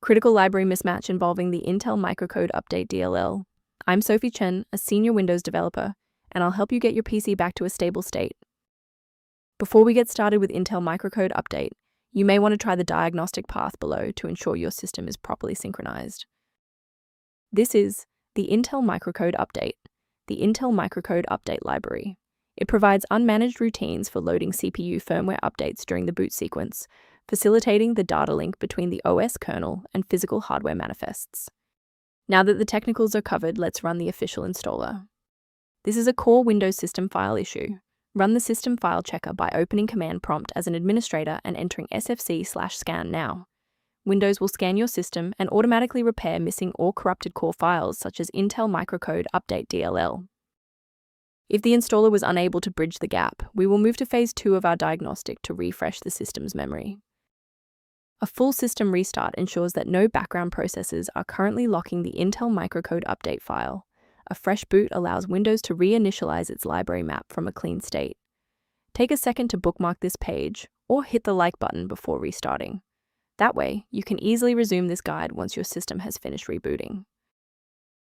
Critical library mismatch involving the Intel Microcode Update DLL. I'm Sophie Chen, a senior Windows developer, and I'll help you get your PC back to a stable state. Before we get started with Intel Microcode Update, you may want to try the diagnostic path below to ensure your system is properly synchronized. This is the Intel Microcode Update, the Intel Microcode Update Library. It provides unmanaged routines for loading CPU firmware updates during the boot sequence, facilitating the data link between the OS kernel and physical hardware manifests. Now that the technicals are covered, let's run the official installer. This is a core Windows system file issue. Run the system file checker by opening command prompt as an administrator and entering sfc/scan now. Windows will scan your system and automatically repair missing or corrupted core files such as Intel Microcode Update DLL. If the installer was unable to bridge the gap, we will move to phase 2 of our diagnostic to refresh the system's memory. A full system restart ensures that no background processes are currently locking the Intel Microcode Update file. A fresh boot allows Windows to reinitialize its library map from a clean state. Take a second to bookmark this page or hit the like button before restarting. That way, you can easily resume this guide once your system has finished rebooting.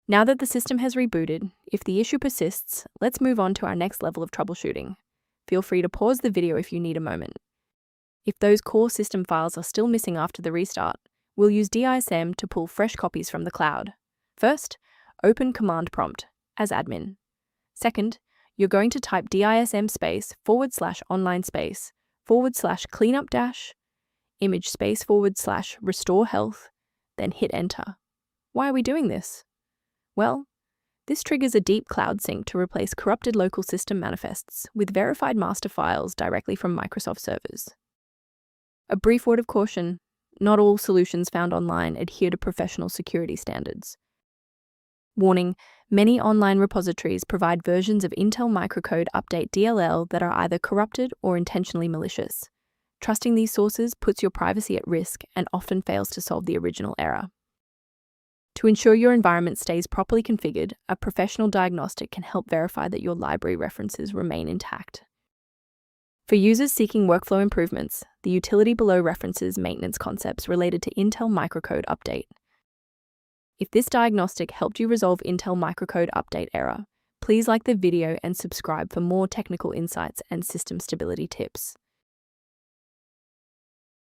Now that the system has rebooted, if the issue persists, let's move on to our next level of troubleshooting. Feel free to pause the video if you need a moment. If those core system files are still missing after the restart, we'll use DISM to pull fresh copies from the cloud. First, open command prompt as admin. Second, you're going to type DISM /online /cleanup image /restore health, then hit enter. Why are we doing this? Well, this triggers a deep cloud sync to replace corrupted local system manifests with verified master files directly from Microsoft servers. A brief word of caution: not all solutions found online adhere to professional security standards. Warning: many online repositories provide versions of Intel Microcode Update DLL that are either corrupted or intentionally malicious. Trusting these sources puts your privacy at risk and often fails to solve the original error. To ensure your environment stays properly configured, a professional diagnostic can help verify that your library references remain intact. For users seeking workflow improvements, the utility below references maintenance concepts related to Intel Microcode Update. If this diagnostic helped you resolve Intel Microcode Update error, please like the video and subscribe for more technical insights and system stability tips.